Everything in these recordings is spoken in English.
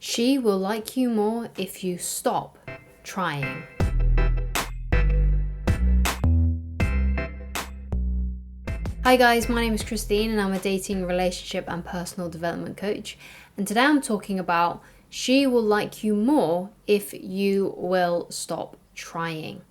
She will like you more if you stop trying. Hi guys, my name is Christine and I'm a dating, relationship and personal development coach. And today I'm talking about she will like you more if you will stop trying.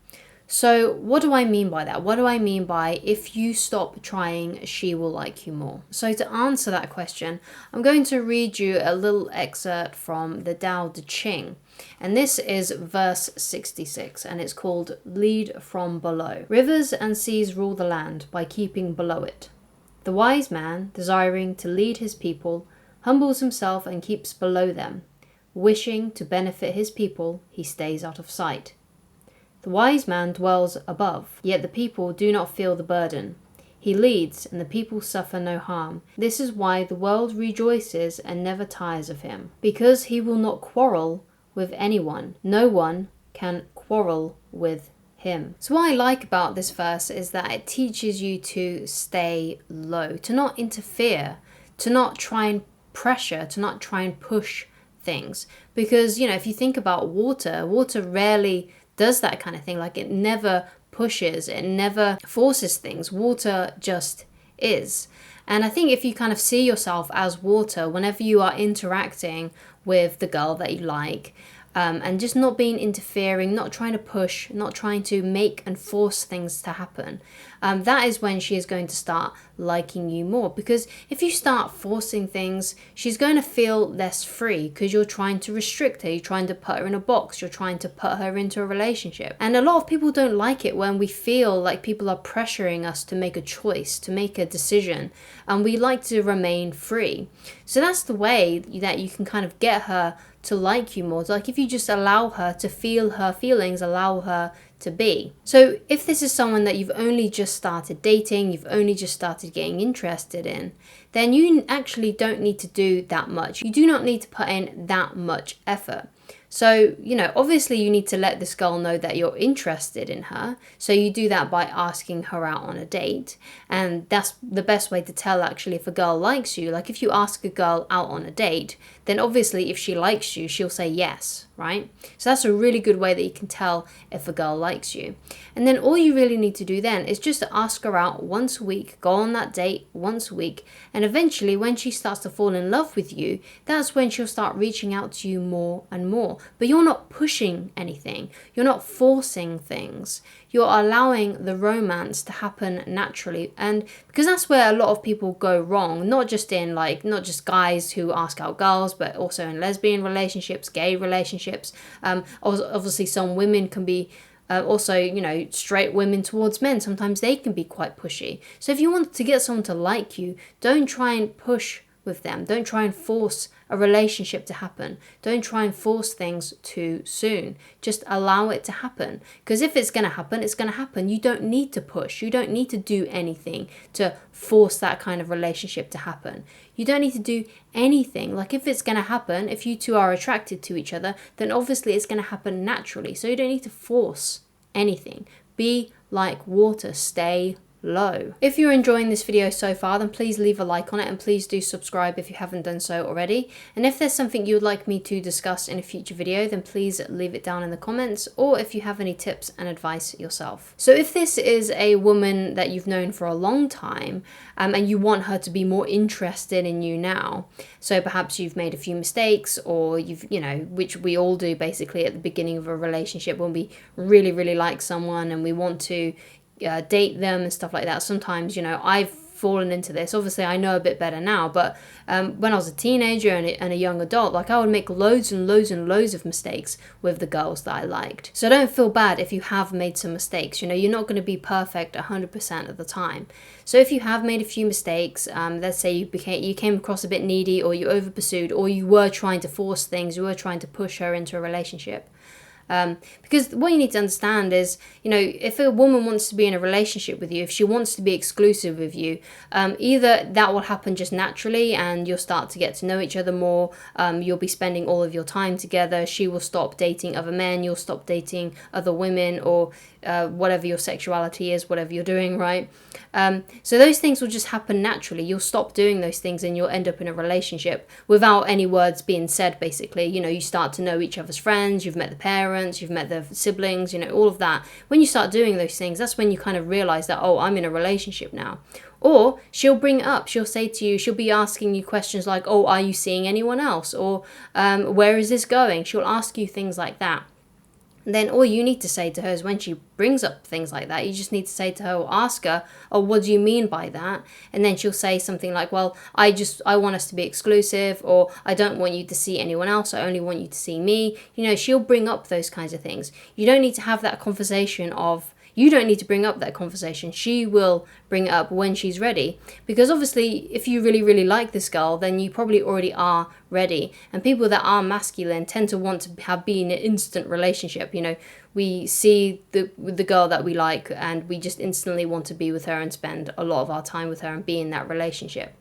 So what do I mean by that? What do I mean by if you stop trying, she will like you more? So to answer that question, I'm going to read you a little excerpt from the Tao Te Ching. And this is verse 66 and it's called Lead from Below. Rivers and seas rule the land by keeping below it. The wise man, desiring to lead his people, humbles himself and keeps below them. Wishing to benefit his people, he stays out of sight. The wise man dwells above, yet the people do not feel the burden. He leads, and the people suffer no harm. This is why the world rejoices and never tires of him, because he will not quarrel with anyone. No one can quarrel with him. So what I like about this verse is that it teaches you to stay low, to not interfere, to not try and pressure, to not try and push things. Because, if you think about water rarely does that kind of thing. Like, it never pushes, it never forces things. Water just is. And I think if you kind of see yourself as water whenever you are interacting with the girl that you like, and just not being interfering, not trying to push, not trying to make and force things to happen, that is when she is going to start liking you more. Because if you start forcing things, she's going to feel less free because you're trying to restrict her, you're trying to put her in a box, you're trying to put her into a relationship. And a lot of people don't like it when we feel like people are pressuring us to make a choice, to make a decision, and we like to remain free. So that's the way that you can kind of get her to like you more. So like if you just allow her to feel her feelings, allow her to be. So if this is someone that you've only just started dating, you've only just started getting interested in, then you actually don't need to do that much. You do not need to put in that much effort. So, obviously you need to let this girl know that you're interested in her. So you do that by asking her out on a date. And that's the best way to tell actually if a girl likes you. Like if you ask a girl out on a date, then obviously if she likes you, she'll say yes, right? So that's a really good way that you can tell if a girl likes you. And then all you really need to do then is just to ask her out once a week, go on that date once a week. And eventually when she starts to fall in love with you, that's when she'll start reaching out to you more and more. But you're not pushing anything. You're not forcing things. You're allowing the romance to happen naturally. And because that's where a lot of people go wrong, not just guys who ask out girls, but also in lesbian relationships, gay relationships. Obviously some women can be also, straight women towards men. Sometimes they can be quite pushy. So if you want to get someone to like you, don't try and push with them. Don't try and force a relationship to happen. Don't try and force things too soon. Just allow it to happen. Because if it's going to happen, it's going to happen. You don't need to push. You don't need to do anything to force that kind of relationship to happen. You don't need to do anything. Like if it's going to happen, if you two are attracted to each other, then obviously it's going to happen naturally. So you don't need to force anything. Be like water. Stay low. If you're enjoying this video so far, then please leave a like on it and please do subscribe if you haven't done so already. And if there's something you would like me to discuss in a future video, then please leave it down in the comments, or if you have any tips and advice yourself. So if this is a woman that you've known for a long time, and you want her to be more interested in you now, so perhaps you've made a few mistakes, or you've, which we all do basically at the beginning of a relationship when we really, really like someone and we want to date them and stuff like that. Sometimes, I've fallen into this. Obviously, I know a bit better now, but when I was a teenager and a young adult, like I would make loads and loads and loads of mistakes with the girls that I liked. So don't feel bad if you have made some mistakes. You're not going to be perfect 100% of the time. So if you have made a few mistakes, let's say you came across a bit needy, or you over pursued, or you were trying to force things, you were trying to push her into a relationship, Because what you need to understand is, if a woman wants to be in a relationship with you, if she wants to be exclusive with you, either that will happen just naturally and you'll start to get to know each other more. You'll be spending all of your time together. She will stop dating other men. You'll stop dating other women, or whatever your sexuality is, whatever you're doing, right? So those things will just happen naturally. You'll stop doing those things and you'll end up in a relationship without any words being said, basically. You start to know each other's friends, you've met the parents, you've met the siblings, all of that. When you start doing those things, that's when you kind of realize that, oh, I'm in a relationship now. Or she'll bring it up. She'll say to you, she'll be asking you questions like, oh, are you seeing anyone else? Or where is this going? She'll ask you things like that. Then all you need to say to her is, when she brings up things like that, you just need to say to her, or ask her, oh, what do you mean by that? And then she'll say something like, well, I want us to be exclusive, or I don't want you to see anyone else, I only want you to see me. She'll bring up those kinds of things. You don't need to have that conversation you don't need to bring up that conversation. She will bring it up when she's ready. Because obviously, if you really, really like this girl, then you probably already are ready. And people that are masculine tend to want to be in an instant relationship. We see the girl that we like and we just instantly want to be with her and spend a lot of our time with her and be in that relationship.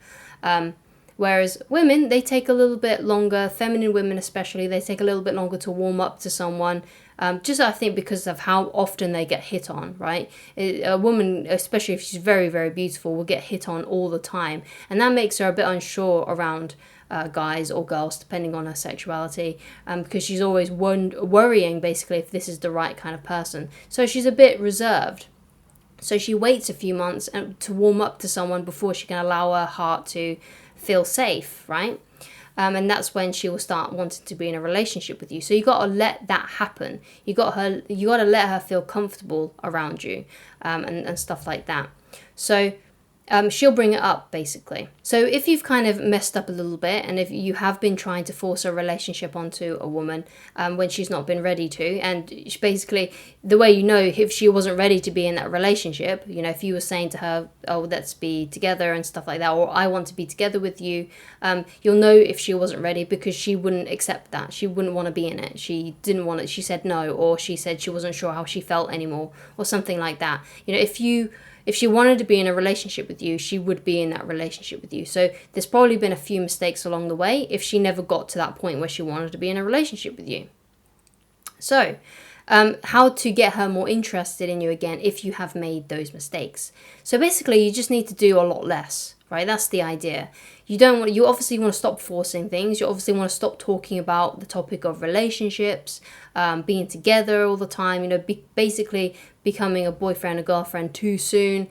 Whereas women, they take a little bit longer, feminine women especially, they take a little bit longer to warm up to someone. Just I think because of how often they get hit on, right? A woman, especially if she's very, very beautiful, will get hit on all the time. And that makes her a bit unsure around guys or girls, depending on her sexuality, because she's always worrying, basically, if this is the right kind of person. So she's a bit reserved. So she waits a few months to warm up to someone before she can allow her heart to feel safe, right? And that's when she will start wanting to be in a relationship with you. So you got to let that happen. You got to let her feel comfortable around you, and stuff like that. So she'll bring it up, basically. So if you've kind of messed up a little bit, and if you have been trying to force a relationship onto a woman when she's not been ready to, and basically the way if she wasn't ready to be in that relationship, if you were saying to her, oh, let's be together and stuff like that, or I want to be together with you, you'll know if she wasn't ready, because she wouldn't accept that. She wouldn't want to be in it. She didn't want it. She said no, or she said she wasn't sure how she felt anymore, or something like that. If she wanted to be in a relationship with you, she would be in that relationship with you. So there's probably been a few mistakes along the way if she never got to that point where she wanted to be in a relationship with you. So how to get her more interested in you again if you have made those mistakes. So basically, you just need to do a lot less, right? That's the idea. You obviously want to stop forcing things. You obviously want to stop talking about the topic of relationships, being together all the time, basically becoming a boyfriend or girlfriend too soon,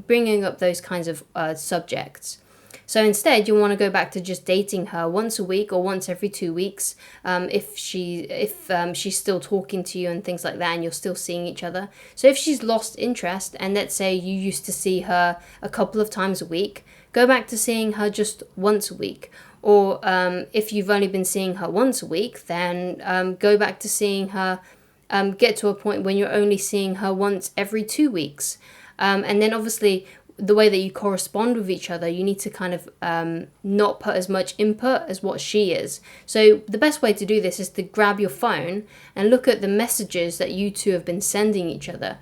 bringing up those kinds of subjects. So instead, you want to go back to just dating her once a week or once every 2 weeks, if she's still talking to you and things like that, and you're still seeing each other. So if she's lost interest, and let's say you used to see her a couple of times a week, go back to seeing her just once a week. Or if you've only been seeing her once a week, then go back to seeing her, get to a point when you're only seeing her once every 2 weeks. And then obviously, the way that you correspond with each other, you need to kind of not put as much input as what she is. So the best way to do this is to grab your phone and look at the messages that you two have been sending each other,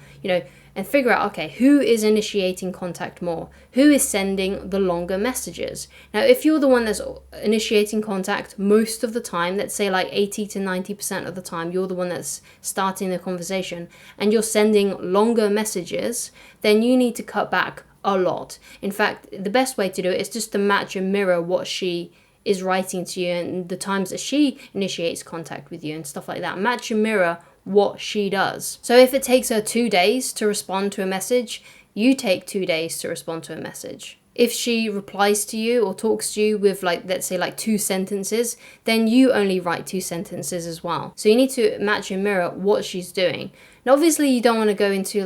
and figure out, okay, who is initiating contact more? Who is sending the longer messages? Now, if you're the one that's initiating contact most of the time, let's say like 80 to 90% of the time, you're the one that's starting the conversation, and you're sending longer messages, then you need to cut back a lot. In fact, the best way to do it is just to match and mirror what she is writing to you and the times that she initiates contact with you and stuff like that. Match and mirror what she does. So if it takes her 2 days to respond to a message, you take 2 days to respond to a message. If she replies to you or talks to you with let's say 2 sentences, then you only write 2 sentences as well. So you need to match and mirror what she's doing. Now obviously you don't want to go into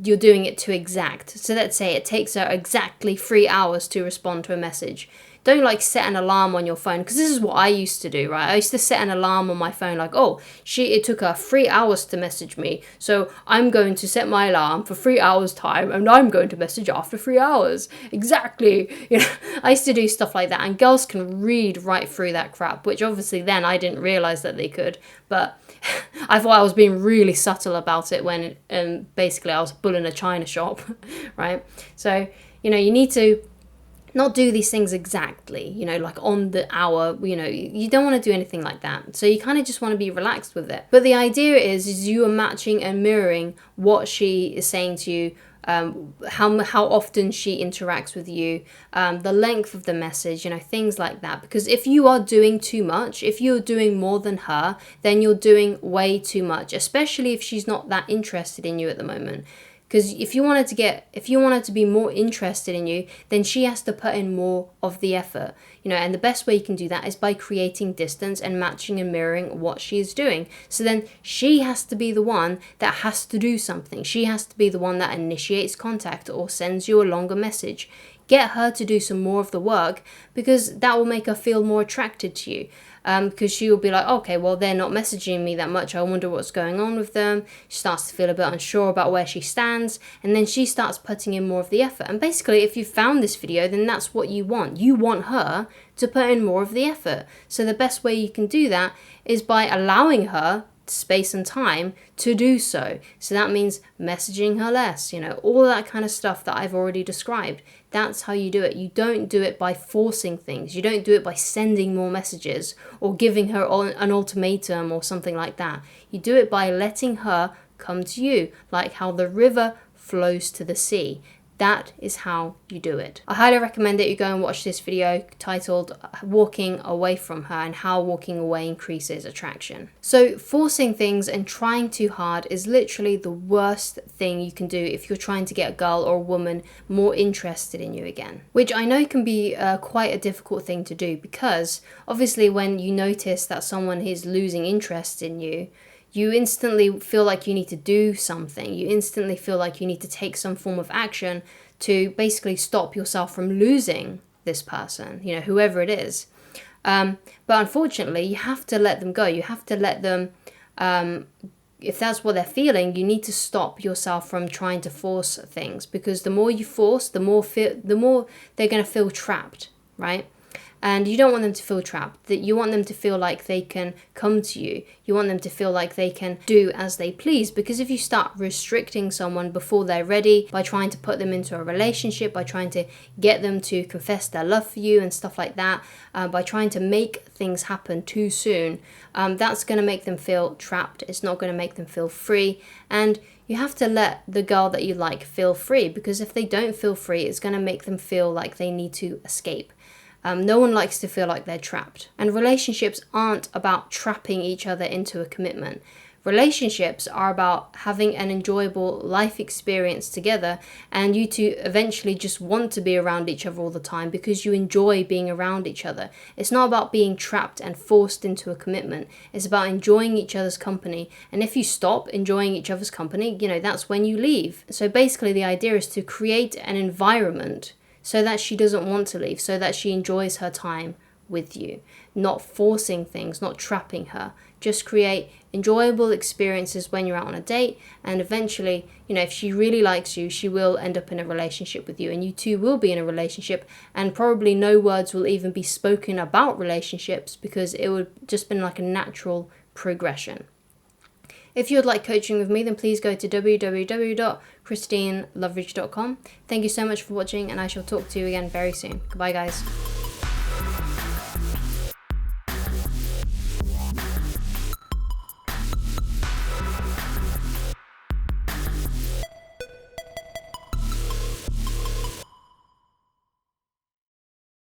you're doing it too exact. So let's say it takes her exactly 3 hours to respond to a message. don't like set an alarm on your phone, because this is what I used to do, right? I used to set an alarm on my phone like, oh, it took her 3 hours to message me, so I'm going to set my alarm for 3 hours time, and I'm going to message after 3 hours. Exactly. You know, I used to do stuff like that, and girls can read right through that crap, which obviously then I didn't realize that they could, but I thought I was being really subtle about it when basically I was bullying a china shop, right? So, you know, you need to not do these things exactly, you know, like on the hour, you know, you don't want to do anything like that. So you kind of just want to be relaxed with it. But the idea is you are matching and mirroring what she is saying to you, how often she interacts with you, the length of the message, you know, things like that. Because if you are doing too much, if you're doing more than her, then you're doing way too much, especially if she's not that interested in you at the moment. Because if you want her to be more interested in you, then she has to put in more of the effort, you know, and the best way you can do that is by creating distance and matching and mirroring what she is doing. So then she has to be the one that has to do something. She has to be the one that initiates contact or sends you a longer message. Get her to do some more of the work, because that will make her feel more attracted to you. Because she will be like, okay, well, they're not messaging me that much. I wonder what's going on with them. She starts to feel a bit unsure about where she stands. And then she starts putting in more of the effort. And basically, if you found this video, then that's what you want. You want her to put in more of the effort. So the best way you can do that is by allowing her space and time to do so. So that means messaging her less, you know, all that kind of stuff that I've already described. That's how you do it. You don't do it by forcing things. You don't do it by sending more messages or giving her an ultimatum or something like that. You do it by letting her come to you, like how the river flows to the sea. That is how you do it. I highly recommend that you go and watch this video titled Walking Away from Her and How Walking Away Increases Attraction. So forcing things and trying too hard is literally the worst thing you can do if you're trying to get a girl or a woman more interested in you again. Which I know can be quite a difficult thing to do, because obviously when you notice that someone is losing interest in you, you instantly feel like you need to do something. You instantly feel like you need to take some form of action to basically stop yourself from losing this person, you know, whoever it is. But unfortunately, you have to let them go. You have to let them, if that's what they're feeling, you need to stop yourself from trying to force things, because the more you force, the more they're going to feel trapped, right? And you don't want them to feel trapped. That you want them to feel like they can come to you. You want them to feel like they can do as they please. Because if you start restricting someone before they're ready, by trying to put them into a relationship, by trying to get them to confess their love for you and stuff like that, by trying to make things happen too soon, that's going to make them feel trapped. It's not going to make them feel free. And you have to let the girl that you like feel free, because if they don't feel free, it's going to make them feel like they need to escape. No one likes to feel like they're trapped. And relationships aren't about trapping each other into a commitment. Relationships are about having an enjoyable life experience together, and you two eventually just want to be around each other all the time because you enjoy being around each other. It's not about being trapped and forced into a commitment. It's about enjoying each other's company. And if you stop enjoying each other's company, you know, that's when you leave. So basically the idea is to create an environment so that she doesn't want to leave, so that she enjoys her time with you. Not forcing things, not trapping her. Just create enjoyable experiences when you're out on a date, and eventually, you know, if she really likes you, she will end up in a relationship with you, and you two will be in a relationship, and probably no words will even be spoken about relationships, because it would just been like a natural progression. If you would like coaching with me, then please go to www.christineloveridge.com. Thank you so much for watching, and I shall talk to you again very soon. Goodbye, guys.